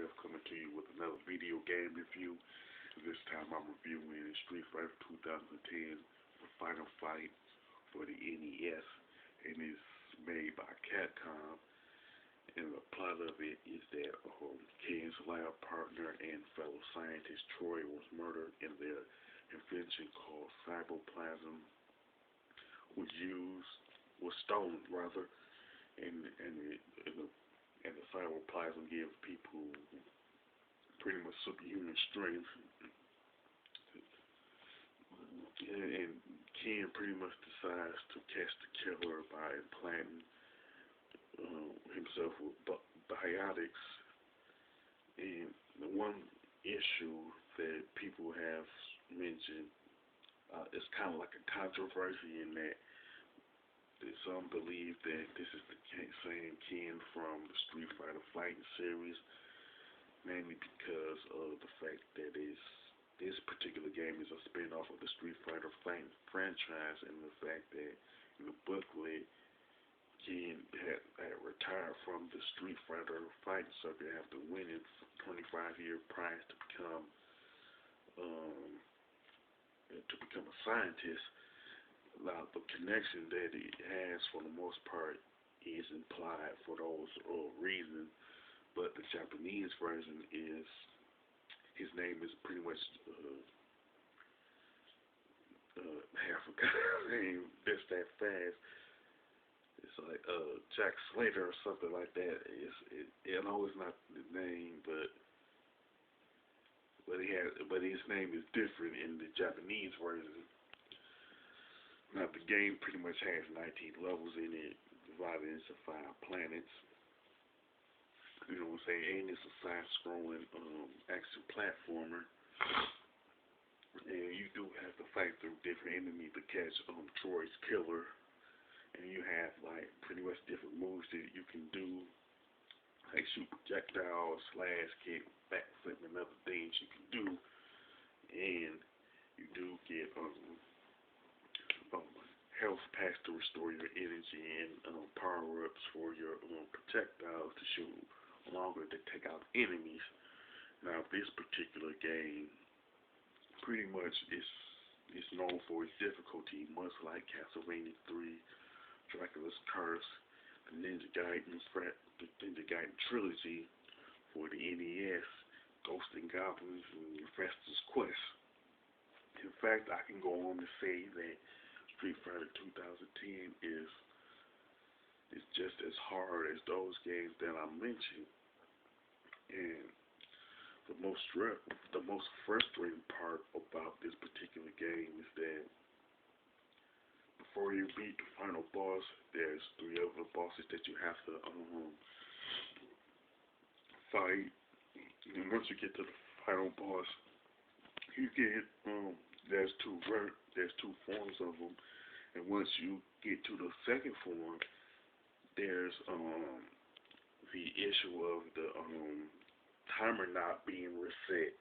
Jeff coming to you with another video game review. This time I'm reviewing Street Fighter 2010 the Final Fight for the NES, and it's made by Capcom. And the plot of it is that Ken's lab partner and fellow scientist Troy was murdered, and their invention called cyberplasm was stolen rather, and the cyberplasm gives people pretty much superhuman strength. And Ken pretty much decides to catch the killer by implanting himself with biotics. And the one issue that people have mentioned is kind of like a controversy in that some believe that this is the same Ken from the Street Fighter fighting series, mainly because of the fact that this particular game is a spin-off of the Street Fighter fighting franchise, and the fact that in the booklet Ken had retired from the Street Fighter fighting circuit after winning 25-year prize to become a scientist. Now, the connection that it has, for the most part, is implied for those reasons, but the Japanese version is his name is pretty much I forgot his name just that fast. It's like Jack Slater or something like that. I know it's not the name, but his name is different in the Japanese version. Now, the game pretty much has 19 levels in it, divided into 5 planets. You know what I'm saying? And it's a side-scrolling action platformer. And you do have to fight through different enemies to catch Troy's killer. And you have like pretty much different moves that you can do, like shoot projectiles, slash, kick, backflip, and other things you can do. And you do get health packs to restore your energy, and power-ups for your projectiles to shoot longer to take out enemies. Now, this particular game pretty much is known for its difficulty, much like Castlevania 3, Dracula's Curse, the Ninja Gaiden trilogy for the NES, Ghosts and Goblins, and Festus Quest. In fact, I can go on to say that Street Fighter 2010 is just as hard as those games that I mentioned. And the most frustrating part about this particular game is that before you beat the final boss, there's 3 other bosses that you have to fight. And once you get to the final boss, you get there's two forms of them, and once you get to the second form, there's the issue of the timer not being reset.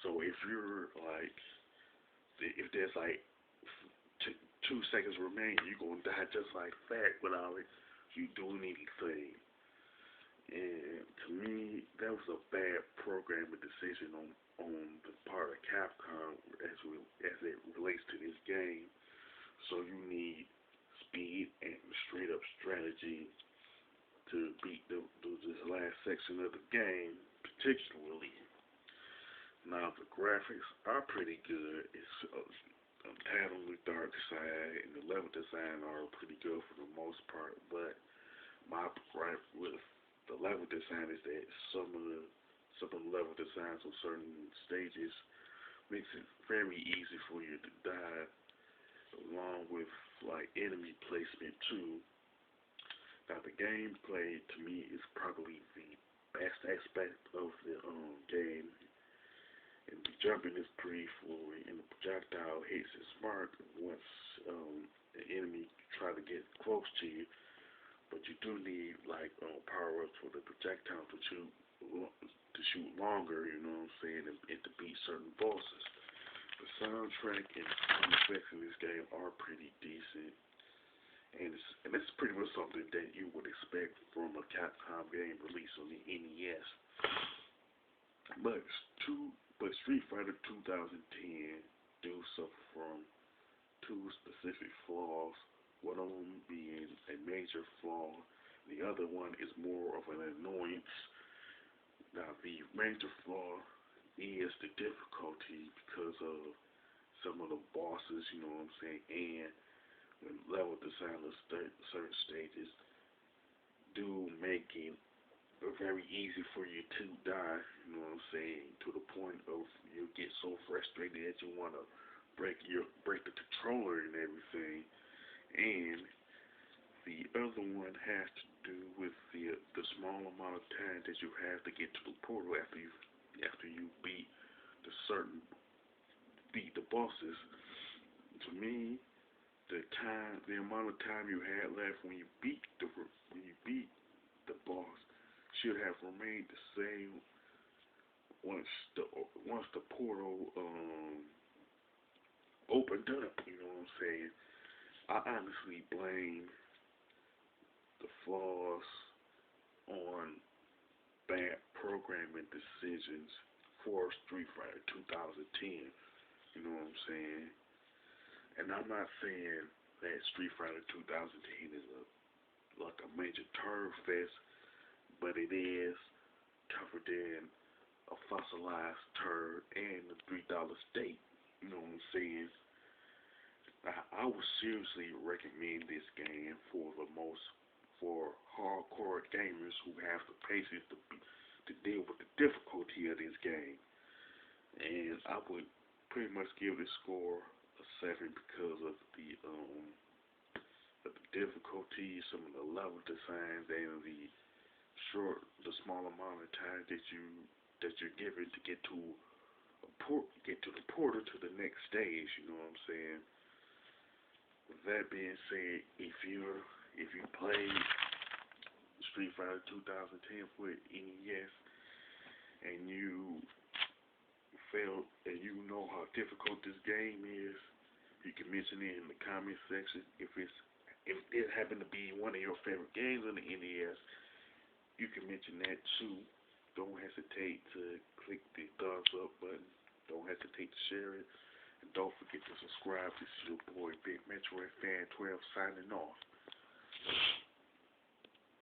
So if you're like, if there's like 2 seconds remaining, you're gonna die just like that without you doing anything. And to me, that was a bad programming decision on the part of Capcom as it relates to this game. So you need speed and straight up strategy to beat this last section of the game, particularly. Now, the graphics are pretty good. It's a tad on the dark side, and the level design are pretty good for the most part, but my gripe with the level design is that some of the level designs on certain stages makes it very easy for you to die, along with like enemy placement too. Now, the gameplay to me is probably the best aspect of the game, and the jumping is pretty fluid, and the projectile hits its mark once the enemy try to get close to you. But you do need like power-ups for the projectile to shoot longer, you know what I'm saying, and to beat certain bosses. The soundtrack and sound effects in this game are pretty decent, and it's pretty much something that you would expect from a Capcom game released on the NES. But Street Fighter 2010 do suffer from two specific flaws. One of them being a major flaw. The other one is more of an annoyance. Now, the major flaw is the difficulty because of some of the bosses, you know what I'm saying, and when level design of certain stages do make it very easy for you to die, you know what I'm saying, to the point of you get so frustrated that you want to break the controller and everything. And the other one has to do with the small amount of time that you have to get to the portal after you beat the bosses. To me, the amount of time you had left when you beat the boss should have remained the same once the portal opened up. You know what I'm saying? I honestly blame the flaws on bad programming decisions for Street Fighter 2010. You know what I'm saying? And I'm not saying that Street Fighter 2010 is like a major turd fest, but it is tougher than a fossilized turd and a $3 steak. You know what I'm saying? I would seriously recommend this game for hardcore gamers who have the patience to deal with the difficulty of this game. And I would pretty much give this score a 7 because of the difficulty, some of the level designs, and the small amount of time that you're given to get to the portal to the next stage. You know what I'm saying? With that being said, if you play Street Fighter 2010 for NES and you fail and you know how difficult this game is, you can mention it in the comment section. If it happened to be one of your favorite games on the NES, you can mention that too. Don't hesitate to click the thumbs up button. Don't hesitate to share it. And don't forget to subscribe. This is your boy Big Metroid Fan 12 signing off.